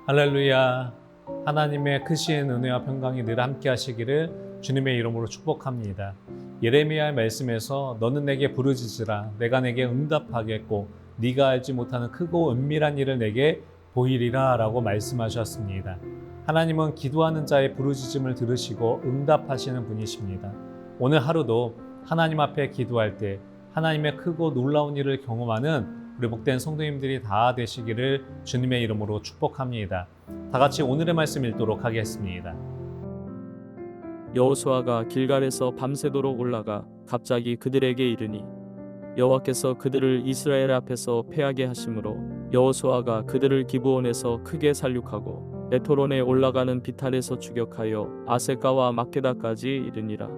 할렐루야. 하나님의 크신 은혜와 평강이 늘 함께 하시기를 주님의 이름으로 축복합니다. 예레미야의 말씀에서 너는 내게 부르짖으라 내가 내게 응답하겠고 네가 알지 못하는 크고 은밀한 일을 내게 보이리라 라고 말씀하셨습니다. 하나님은 기도하는 자의 부르짖음을 들으시고 응답하시는 분이십니다. 오늘 하루도 하나님 앞에 기도할 때 하나님의 크고 놀라운 일을 경험하는 우리 복된 성도님들이 다 되시기를 주님의 이름으로 축복합니다. 다 같이 오늘의 말씀 읽도록 하겠습니다. 여호수아가 길갈에서 밤새도록 올라가 갑자기 그들에게 이르니 여호와께서 그들을 이스라엘 앞에서 패하게 하심으로 여호수아가 그들을 기브온에서 크게 살육하고 베토론에 올라가는 비탈에서 추격하여 아세가와 막게다까지 이르니라.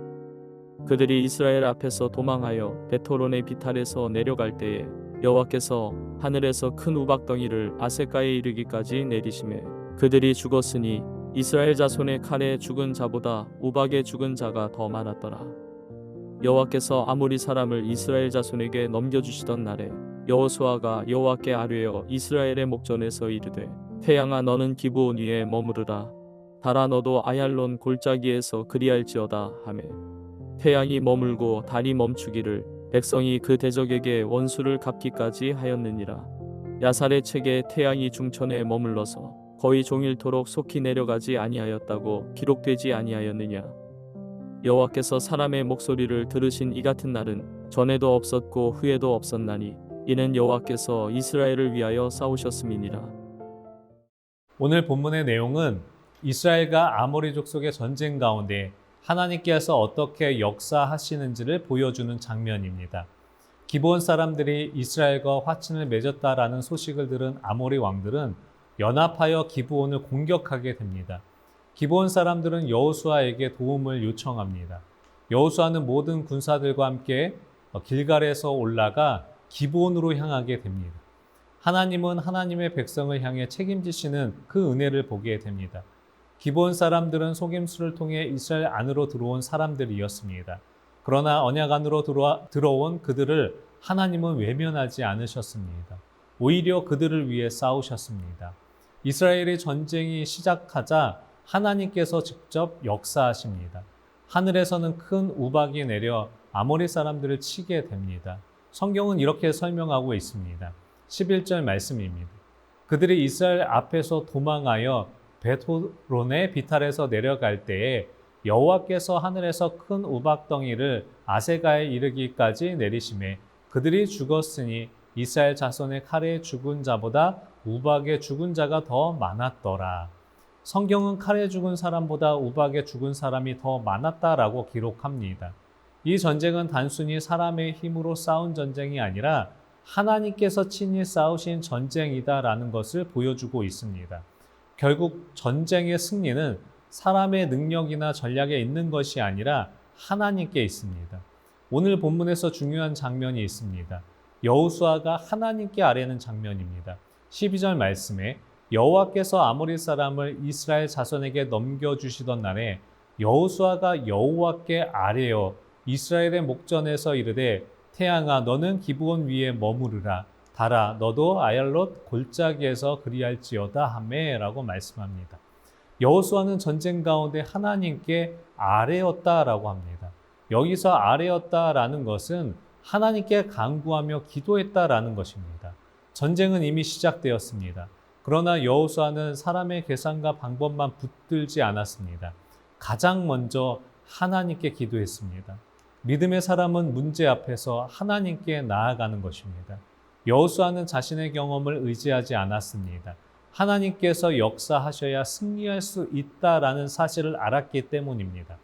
그들이 이스라엘 앞에서 도망하여 베토론의 비탈에서 내려갈 때에 여호와께서 하늘에서 큰 우박덩이를 아세가에 이르기까지 내리시매 그들이 죽었으니 이스라엘 자손의 칼에 죽은 자보다 우박에 죽은 자가 더 많았더라. 여호와께서 아모리 사람을 이스라엘 자손에게 넘겨주시던 날에 여호수아가 여호와께 아뢰어 이스라엘의 목전에서 이르되 태양아 너는 기브온 위에 머무르라 달아 너도 아얄론 골짜기에서 그리할지어다 하매 태양이 머물고 달이 멈추기를 백성이 그 대적에게 원수를 갚기까지 하였느니라. 야살의 책에 태양이 중천에 머물러서 거의 종일토록 속히 내려가지 아니하였다고 기록되지 아니하였느냐. 여호와께서 사람의 목소리를 들으신 이 같은 날은 전에도 없었고 후에도 없었나니 이는 여호와께서 이스라엘을 위하여 싸우셨음이니라. 오늘 본문의 내용은 이스라엘과 아모리 족속의 전쟁 가운데 하나님께서 어떻게 역사하시는지를 보여주는 장면입니다. 기브온 사람들이 이스라엘과 화친을 맺었다라는 소식을 들은 아모리 왕들은 연합하여 기브온을 공격하게 됩니다. 기브온 사람들은 여호수아에게 도움을 요청합니다. 여호수아는 모든 군사들과 함께 길갈에서 올라가 기브온으로 향하게 됩니다. 하나님은 하나님의 백성을 향해 책임지시는 그 은혜를 보게 됩니다. 기브온 사람들은 속임수를 통해 이스라엘 안으로 들어온 사람들이었습니다. 그러나 언약 안으로 들어온 그들을 하나님은 외면하지 않으셨습니다. 오히려 그들을 위해 싸우셨습니다. 이스라엘의 전쟁이 시작하자 하나님께서 직접 역사하십니다. 하늘에서는 큰 우박이 내려 아모리 사람들을 치게 됩니다. 성경은 이렇게 설명하고 있습니다. 11절 말씀입니다. 그들이 이스라엘 앞에서 도망하여 베토론의 비탈에서 내려갈 때에 여호와께서 하늘에서 큰 우박덩이를 아세가에 이르기까지 내리시매 그들이 죽었으니 이스라엘 자손의 칼에 죽은 자보다 우박에 죽은 자가 더 많았더라. 성경은 칼에 죽은 사람보다 우박에 죽은 사람이 더 많았다라고 기록합니다. 이 전쟁은 단순히 사람의 힘으로 싸운 전쟁이 아니라 하나님께서 친히 싸우신 전쟁이다라는 것을 보여주고 있습니다. 결국 전쟁의 승리는 사람의 능력이나 전략에 있는 것이 아니라 하나님께 있습니다. 오늘 본문에서 중요한 장면이 있습니다. 여호수아가 하나님께 아뢰는 장면입니다. 12절 말씀에 여호와께서 아모리 사람을 이스라엘 자손에게 넘겨주시던 날에 여호수아가 여호와께 아뢰어 이스라엘의 목전에서 이르되 태양아 너는 기브온 위에 머무르라 달아 너도 아얄롯 골짜기에서 그리할지어다 하매 라고 말씀합니다. 여호수아는 전쟁 가운데 하나님께 아뢰었다라고 합니다. 여기서 아뢰었다라는 것은 하나님께 간구하며 기도했다라는 것입니다. 전쟁은 이미 시작되었습니다. 그러나 여호수아는 사람의 계산과 방법만 붙들지 않았습니다. 가장 먼저 하나님께 기도했습니다. 믿음의 사람은 문제 앞에서 하나님께 나아가는 것입니다. 여호수아는 자신의 경험을 의지하지 않았습니다. 하나님께서 역사하셔야 승리할 수 있다라는 사실을 알았기 때문입니다.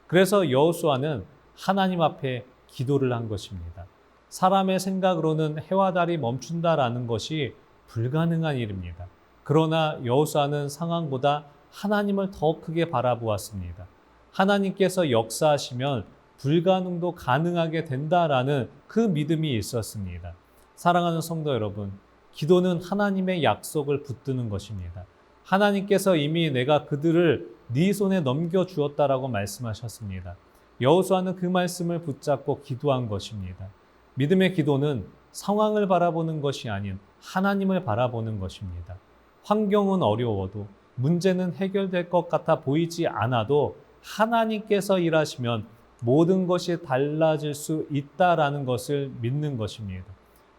그래서 여호수아는 하나님 앞에 기도를 한 것입니다. 사람의 생각으로는 해와 달이 멈춘다라는 것이 불가능한 일입니다. 그러나 여호수아는 상황보다 하나님을 더 크게 바라보았습니다. 하나님께서 역사하시면 불가능도 가능하게 된다라는 그 믿음이 있었습니다. 사랑하는 성도 여러분, 기도는 하나님의 약속을 붙드는 것입니다. 하나님께서 이미 내가 그들을 네 손에 넘겨주었다라고 말씀하셨습니다. 여호수아는 그 말씀을 붙잡고 기도한 것입니다. 믿음의 기도는 상황을 바라보는 것이 아닌 하나님을 바라보는 것입니다. 환경은 어려워도 문제는 해결될 것 같아 보이지 않아도 하나님께서 일하시면 모든 것이 달라질 수 있다라는 것을 믿는 것입니다.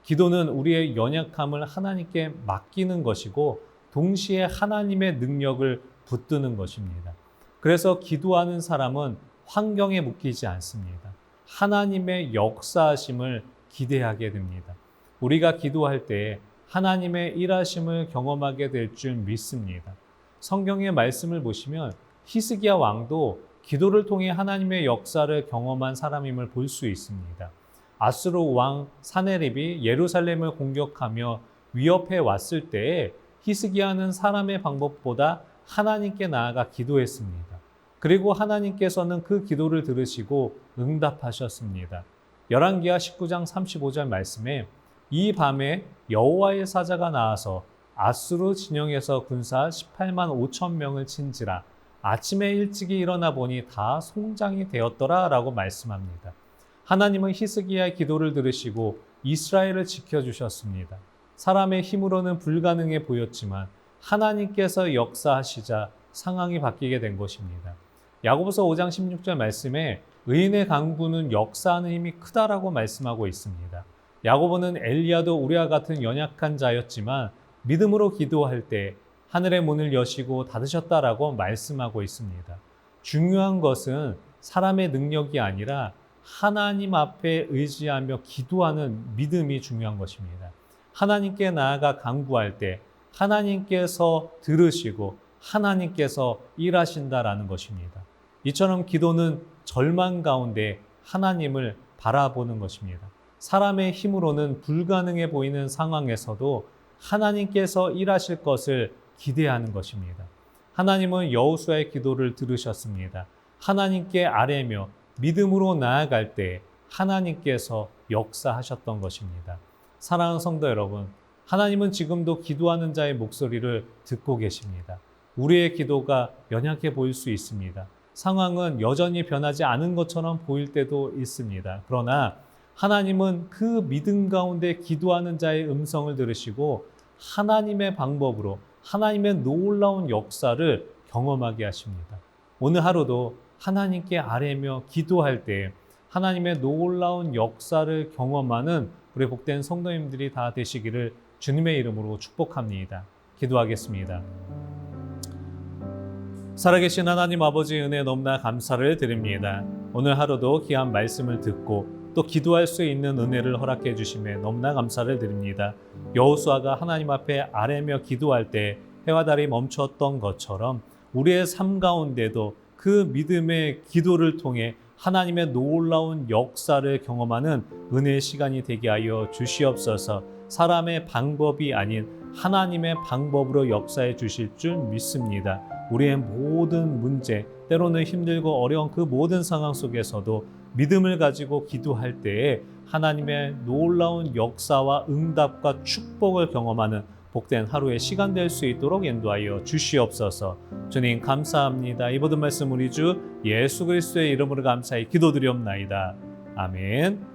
기도는 우리의 연약함을 하나님께 맡기는 것이고 동시에 하나님의 능력을 붙드는 것입니다. 그래서 기도하는 사람은 환경에 묶이지 않습니다. 하나님의 역사하심을 기대하게 됩니다. 우리가 기도할 때 하나님의 일하심을 경험하게 될 줄 믿습니다. 성경의 말씀을 보시면 히스기야 왕도 기도를 통해 하나님의 역사를 경험한 사람임을 볼 수 있습니다. 아수르 왕 사네립이 예루살렘을 공격하며 위협해 왔을 때에 히스기야는 사람의 방법보다 하나님께 나아가 기도했습니다. 그리고 하나님께서는 그 기도를 들으시고 응답하셨습니다. 열왕기하 19장 35절 말씀에 이 밤에 여호와의 사자가 나와서 아수르 진영에서 군사 18만 5천 명을 친지라 아침에 일찍이 일어나 보니 다 송장이 되었더라 라고 말씀합니다. 하나님은 히스기야의 기도를 들으시고 이스라엘을 지켜주셨습니다. 사람의 힘으로는 불가능해 보였지만 하나님께서 역사하시자 상황이 바뀌게 된 것입니다. 야고보서 5장 16절 말씀에 의인의 강구는 역사하는 힘이 크다라고 말씀하고 있습니다. 야고보는 엘리야도 우리와 같은 연약한 자였지만 믿음으로 기도할 때 하늘의 문을 여시고 닫으셨다라고 말씀하고 있습니다. 중요한 것은 사람의 능력이 아니라 하나님 앞에 의지하며 기도하는 믿음이 중요한 것입니다. 하나님께 나아가 간구할 때 하나님께서 들으시고 하나님께서 일하신다라는 것입니다. 이처럼 기도는 절망 가운데 하나님을 바라보는 것입니다. 사람의 힘으로는 불가능해 보이는 상황에서도 하나님께서 일하실 것을 기대하는 것입니다. 하나님은 여호수아의 기도를 들으셨습니다. 하나님께 아뢰며 믿음으로 나아갈 때 하나님께서 역사하셨던 것입니다. 사랑하는 성도 여러분, 하나님은 지금도 기도하는 자의 목소리를 듣고 계십니다. 우리의 기도가 연약해 보일 수 있습니다. 상황은 여전히 변하지 않은 것처럼 보일 때도 있습니다. 그러나 하나님은 그 믿음 가운데 기도하는 자의 음성을 들으시고 하나님의 방법으로 하나님의 놀라운 역사를 경험하게 하십니다. 오늘 하루도 하나님께 아뢰며 기도할 때 하나님의 놀라운 역사를 경험하는 우리 복된 성도님들이 다 되시기를 주님의 이름으로 축복합니다. 기도하겠습니다. 살아계신 하나님 아버지 은혜 너무나 감사를 드립니다. 오늘 하루도 귀한 말씀을 듣고 또 기도할 수 있는 은혜를 허락해 주심에 너무나 감사를 드립니다. 여호수아가 하나님 앞에 아뢰며 기도할 때 해와 달이 멈췄던 것처럼 우리의 삶 가운데도 그 믿음의 기도를 통해 하나님의 놀라운 역사를 경험하는 은혜의 시간이 되게 하여 주시옵소서. 사람의 방법이 아닌 하나님의 방법으로 역사해 주실 줄 믿습니다. 우리의 모든 문제, 때로는 힘들고 어려운 그 모든 상황 속에서도 믿음을 가지고 기도할 때에 하나님의 놀라운 역사와 응답과 축복을 경험하는 복된 하루의 시간 될 수 있도록 인도하여 주시옵소서. 주님 감사합니다. 이 모든 말씀 우리 주 예수 그리스도의 이름으로 감사히 기도드리옵나이다. 아멘.